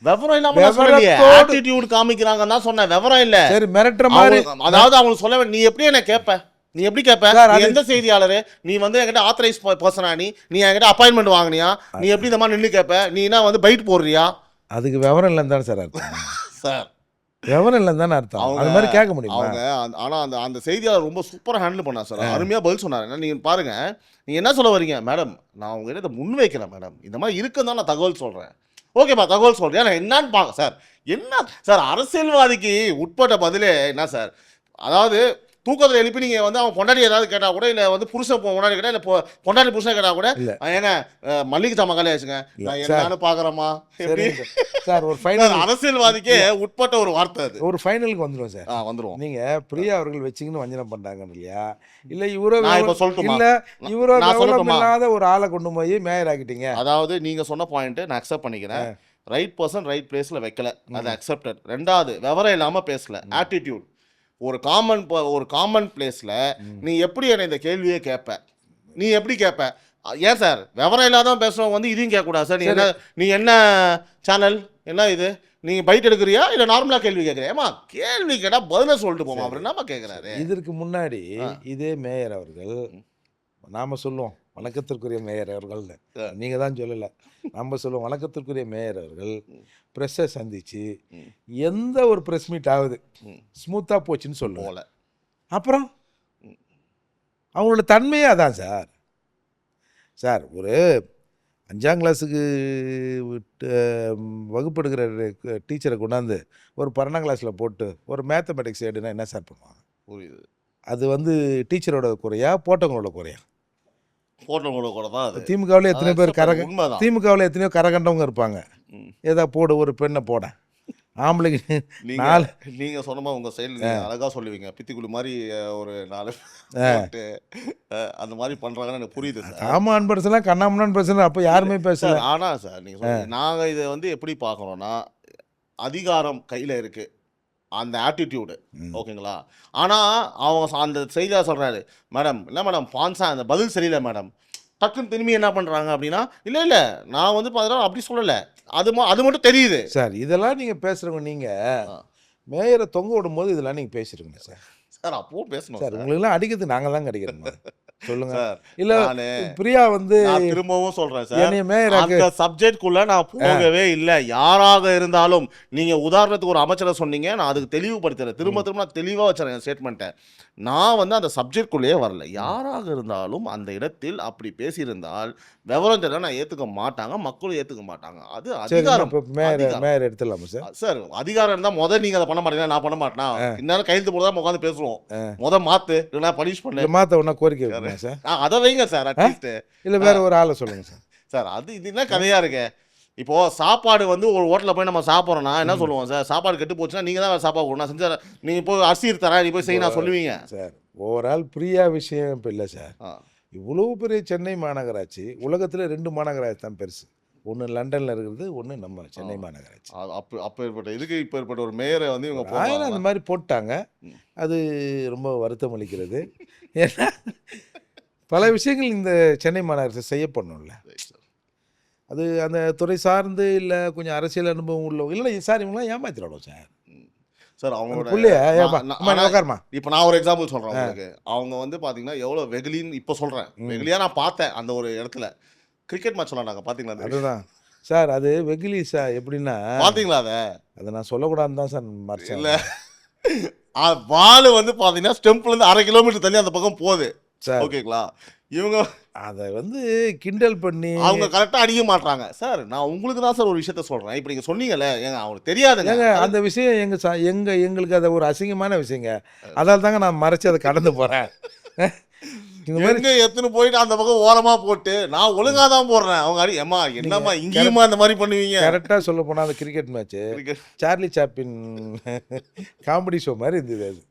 விவரம் இல்லாமல் ஆட்டிடியூட் காமிக்கிறாங்கன்னு தான் சொன்னேன். விவரம் இல்லை. சரி மிரட்டுற மாதிரி. அதாவது அவங்களுக்கு சொல்ல, நீ எப்படி என்ன கேட்ப, நீ எப்படி கேட்ப, எந்த செய்தியாளர், நீ வந்து என்கிட்ட ஆத்தரைஸ் பர்சனா, நீ என்கிட்ட அப்பாயின்மெண்ட் வாங்கினியா, நீ எப்படி இந்த மாதிரி நின்று கேட்ப, நீ என்ன வந்து பைட் போடுறியா? அதுக்கு விவரம் இல்லைன்னு தானே சார் அர்த்தம். சார் விவரம் இல்லைன்னு தானே அர்த்தம். அது மாதிரி கேட்க முடியும் அவங்க. ஆனால் அந்த செய்தியாளர் ரொம்ப சூப்பராக ஹேண்டில் பண்ணார் சார். அருமையாக பதில் சொன்னார். நீங்கள் பாருங்க, நீங்கள் என்ன சொல்ல வரீங்க மேடம், நான் உங்ககிட்ட இதை முன் வைக்கிறேன் மேடம், இந்த மாதிரி இருக்குன்னு தான் நான் தகவல் சொல்கிறேன். ஓகேப்பா தகவல் சொல்கிறேன், நான் என்னன்னு பார்க்க சார். என்ன சார் அரசியல்வாதிக்கு உட்பட்ட பதிலே என்ன சார்? அதாவது தூக்கத்தில் எழுப்பி நீங்கள் வந்து அவன் பொண்டாடி ஏதாவது கேட்டால் கூட, இல்லை வந்து புருஷன் பொண்டாடி கேட்டால், இல்லை பொண்டாடி புருஷன் கேட்டால் கூட, ஏங்க மல்லிகை சாமான் காலி ஆச்சுங்க, நான் என்னன்னு பார்க்குறேம்மா சார். ஒரு ஃபைனல் அரசியல்வாதிக்கே உட்பட்ட ஒரு வார்த்தை அது. ஒரு ஃபைனலுக்கு வந்துடும் சார். வந்துடும். நீங்கள் பிரியா அவர்கள் வச்சிங்கன்னு வஞ்சனம் பண்ணுறாங்க இல்லையா, இல்லை இவரோ சொல்லட்டுமா, இல்லை இவரோ இல்லாத ஒரு ஆளை கொண்டு போய் மேயர் ஆக்கிட்டீங்க. அதாவது நீங்கள் சொன்ன பாயிண்ட்டு நான் அக்செப்ட் பண்ணிக்கிறேன். ரைட் பர்சன் ரைட் பிளேஸில் வைக்கல, அது அக்செப்டட். 2வது விவரம் இல்லாமல் பேசல, ஆட்டிடியூட். ஒரு காமன் பிளேஸில் நீ எப்படி என்னை இந்த கேள்வியே கேட்ப? நீ எப்படி கேட்ப? ஏன் சார் விவரம் இல்லாதவன் பேசுறவங்க வந்து இதையும் கேட்கக்கூடாது சார். நீ என்ன சேனல், என்ன இது, நீங்க பைட் எடுக்கிறியா இல்ல நார்மலா கேள்வி கேட்கறியா? ஏமா கேள்வி கேட்டா பதில சொல்லிட்டு போமா, அவர் என்னமா கேட்கிறாரு? இதற்கு முன்னாடி இதே மேயர் அவர்கள், நாம சொல்லுவோம் வணக்கத்திற்குரிய மேயர் அவர்கள்னு, நீங்க தான் சொல்லல, நம்ம சொல்லுவோம் வணக்கத்திற்குரிய மேயர் அவர்கள் ப்ரெஸ்ஸை சந்திச்சு எந்த ஒரு ப்ரெஸ் மீட் ஆகுது ஸ்மூத்தாக போச்சுன்னு சொல்லுவோம். அப்புறம் அவங்களோட தன்மையே அதான் சார். சார் ஒரு 5ஆம் கிளாஸுக்கு வகுப்பு எடுக்கிற டீச்சரை கொண்டாந்து ஒரு 12ஆம் கிளாஸில் போட்டு ஒரு மேத்தமெட்டிக்ஸ் எடுனா என்ன சார் பண்ணுவாங்க? புரியுது. அது வந்து டீச்சரோட குறையா போட்டவங்களோட குறையா? போட்டவங்களோட கூட தான் அது. திமுகவில் எத்தனை பேர் உண்மைதான். திமுகவில் எத்தனையோ கரகண்டவங்க இருப்பாங்க. ஏதா போடு ஒரு பெண்ணை போட ஆம்பளைக்கு நீங்க சொன்னமா உங்க சைடு அழகா சொல்லுவீங்க. பித்திக்குழி மாதிரி ஒரு 4 அந்த மாதிரி பண்றாங்கன்னு எனக்கு புரியுது சார். ஆமான் பேசலாம் கண்ணாமண்ணான் பேசலாம், அப்போ யாருமே பேசல. ஆனா சார் நீங்க சொல்லுங்க, நாங்க இதை வந்து எப்படி பார்க்குறோன்னா, அதிகாரம் கையில இருக்கு, அந்த ஆட்டிடியூடு ஓகேங்களா. ஆனால் அவங்க அந்த செய்தியாக சொல்கிறாரு, மேடம் இல்லை மேடம் பான்சா அந்த பதில் சரியில்லை மேடம். டக்குன்னு திரும்பி என்ன பண்ணுறாங்க அப்படின்னா, இல்லை நான் வந்து பார்த்தீங்கன்னா அப்படி சொல்லலை, அது மட்டும் தெரியுது சார். இதெல்லாம் நீங்கள் பேசுகிறவங்க, நீங்கள் மேயரை தொங்க விடும் போது இதெல்லாம் நீங்கள் பேசிருக்கீங்க சார். சார் அப்போ பேசணும் சார். உங்களுக்குலாம் அடிக்கிறதுக்கு நாங்கள் தான் கிடைக்கிறோம் சொல்லுங்க சார். இல்ல பிரியா வந்து திரும்பவும் சொல்றேன் சார், அந்த சப்ஜெக்ட்குள்ள நான் போகவே இல்லை. யாராக இருந்தாலும் நீங்க உதாரணத்துக்கு ஒரு அமைச்சரை சொன்னீங்க, நான் அதுக்கு தெளிவுபடுத்துறேன், திரும்ப நான் தெளிவாக வச்சுறேன் ஸ்டேட்மெண்ட்டை. நான் வந்து அந்த சப்ஜெக்ட்குள்ளேயே வரல. யாராக இருந்தாலும் அந்த இடத்தில் அப்படி பேசியிருந்தால் விவரம் தெரியல நான் ஏற்றுக்க மாட்டாங்க, மக்களும் ஏற்றுக்க மாட்டாங்க. அது அதிகாரம். Mayor எடுத்துடலாமா sir? சார் அதிகாரம் இருந்தால் முதல் நீங்கள் அதை பண்ண மாட்டீங்கன்னா நான் பண்ண மாட்டேனா? இந்நேரம் கையெழுத்து போட்டு தான் உட்காந்து பேசுவோம். மாற்று இல்லைனா பனிஷ் பண்ணல, மாற்ற ஒன்றா கோரிக்கை சார். அதை வைங்க சார் அட்லீஸ்ட். இல்லை வேற ஒரு ஆளை சொல்லுங்க சார். சார் அது இது என்ன கதையாக இருக்கு? இப்போது சாப்பாடு வந்து ஒரு ஹோட்டலில் போய் நம்ம சாப்பிட்றோன்னா என்ன சொல்லுவோம் சார், சாப்பாடு கெட்டு போச்சுன்னா நீங்கள் தான் சாப்பாடு கொடுக்கணும். நான் செஞ்ச நீங்கள் போய் அரிசி தரேன் நீ போய் செய்ய நான் சொல்லுவீங்க சார். ஓவரால் பிரியா விஷயம் இப்போ இல்லை சார். இவ்வளோ பெரிய சென்னை மாநகராட்சி, உலகத்தில் 2 மாநகராட்சி தான் பெருசு. ஒன்று லண்டனில் இருக்கிறது, ஒன்று நம்ம சென்னை மாநகராட்சி. அப்போ ஏற்பட்ட இதுக்கு இப்போ ஏற்பட்ட ஒரு மேயரை வந்து இவங்க அந்த மாதிரி போட்டாங்க. அது ரொம்ப வருத்தம் அளிக்கிறது. ஏன்னா பல விஷயங்கள் இந்த சென்னை மாநகராட்சி செய்யப்படணும்ல. அது அந்த துறை சார்ந்து இல்லை கொஞ்சம் அரசியல் அனுபவம் உள்ள இல்லை சார். இவங்களாம் ஏமாத்திடணும் சார். சார் அவங்களோட இப்போ நான் ஒரு எக்ஸாம்பிள் சொல்கிறேன் உங்களுக்கு. அவங்க வந்து பார்த்தீங்கன்னா எவ்வளோ வெகுலின்னு இப்போ சொல்கிறேன், வெகுலியாக நான் பார்த்தேன் அந்த ஒரு இடத்துல கிரிக்கெட் மேட்ச் சொன்னாங்க பார்த்தீங்களா? அதுதான் சார். அது வெகுலி சார் எப்படின்னா பார்த்தீங்களா? அதை நான் சொல்லக்கூடாதுன்னு தான் சார் மறைச்சேன். இல்லை பால் வந்து பார்த்தீங்கன்னா ஸ்டெம்ப்லேருந்து 1/2 கிலோமீட்டர் தள்ளி அந்த பக்கம் போகுது சார். ஓகேங்களா? இவங்க அதை வந்து கிண்டல் பண்ணி அவங்க கரெக்டாக அடிக்க மாட்டாங்க சார். நான் உங்களுக்கு தான் சார் ஒரு விஷயத்த சொல்கிறேன். இப்போ நீங்கள் சொன்னீங்கல்ல, ஏங்க அவங்களுக்கு தெரியாதுங்க அந்த விஷயம். எங்களுக்கு அதை ஒரு அசிங்கமான விஷயங்க. அதால் தாங்க நான் மறைச்சி அதை கடந்து போகிறேன். இந்த மாதிரி எத்தனை போயிட்டு அந்த பக்கம் ஓரமாக போட்டு நான் ஒழுங்காக தான் போடுறேன். அவங்க அடி ஏமா என்னம்மா இங்கேயுமா இந்த மாதிரி பண்ணுவீங்க? கரெக்டாக சொல்ல போனால் அந்த cricket match Charlie சாப்பின் comedy show மாதிரி இருந்தது. அது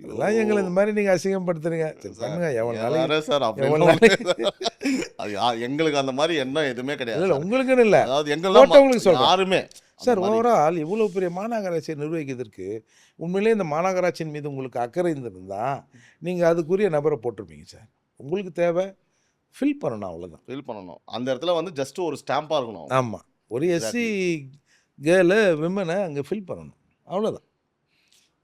அதெல்லாம் எங்களை இந்த மாதிரி நீங்கள் அசிங்கப்படுத்துறீங்க. பண்ணுங்க எங்களுக்கு அந்த மாதிரி எண்ணம் எதுவுமே கிடையாது. இல்லை உங்களுக்குன்னு இல்லை, அதாவது எங்களுக்கு சொல்கிறேன் யாருமே சார். ஓவரால் இவ்வளோ பெரிய மாநகராட்சியை நிர்வகிக்கிறதுக்கு உண்மையிலே இந்த மாநகராட்சியின் மீது உங்களுக்கு அக்கறை இருந்திருந்தால் நீங்கள் அதுக்குரிய நபரை போட்டிருப்பீங்க சார். உங்களுக்கு தேவை ஃபில் பண்ணணும், அவ்வளோதான். ஃபில் பண்ணணும். அந்த இடத்துல வந்து ஜஸ்ட் ஒரு ஸ்டாம்பாக இருக்கணும். ஆமாம், ஒரு எஸ்சி கேர்ளு விமனை அங்கே ஃபில் பண்ணணும், அவ்வளோதான்.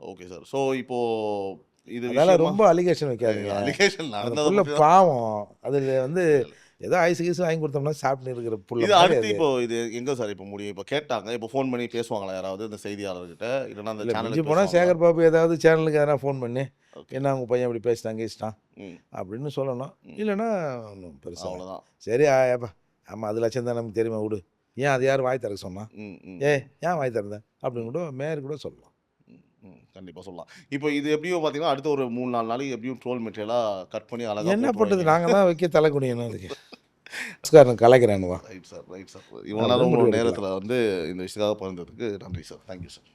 Okay sir. ஸோ இப்போது இது அதெல்லாம் ரொம்ப அலிகேஷன் வைக்காதீங்க. அலிகேஷன் நடந்ததுல பாவம். அதில் வந்து ஏதோ ஐஸ் கீஸ் வாங்கி கொடுத்தோம்னா சாப்பிட்டு இருக்கிற புள்ள. இது அடுத்து இப்போ இது எங்கே சார் இப்போ முடியும்? இப்போ கேட்டாங்க, இப்போ ஃபோன் பண்ணி பேசுவாங்களா யாராவது இந்த செய்தியாளர்கிட்ட? இல்லைன்னா அந்த சேனலுக்கு போனால் சேகர் பாபு ஏதாவது சேனலுக்கு எதனா ஃபோன் பண்ணி என்ன அவங்க பையன் இப்படி பேசிட்டாங்க இஷ்டம் அப்படின்னு சொல்லணும். இல்லைன்னா ஒன்றும் பெருசாக அவ்வளோதான். சரி ஏப்பா ஆமாம் அது லட்சம் தான் நமக்கு தெரியுமா, விடு, ஏன் அது யார் வாய் திறக்க சொன்னா, ஏன் வாய் திறந்தேன் அப்படின்னு கூட மேயர் கூட சொல்லலாம். கண்டிப்பாக சொல்லலாம். இப்போ இது எப்படியோ பார்த்தீங்கன்னா அடுத்த ஒரு 3-4 நாளைக்கு எப்படியும் ட்ரோல் மெட்டீரியலாக கட் பண்ணி அழகாக என்ன பண்ணுறது, நாங்கள் தான் வைக்க தலை குனியணும். அதுக்கு நான் கலைக்கிறேன்னுவா. Right sir. இவ்வளோ நேரம் உங்களோட நேரத்தில் வந்து இந்த விஷயத்துக்காக பிறந்ததுக்கு நன்றி சார். Thank you sir.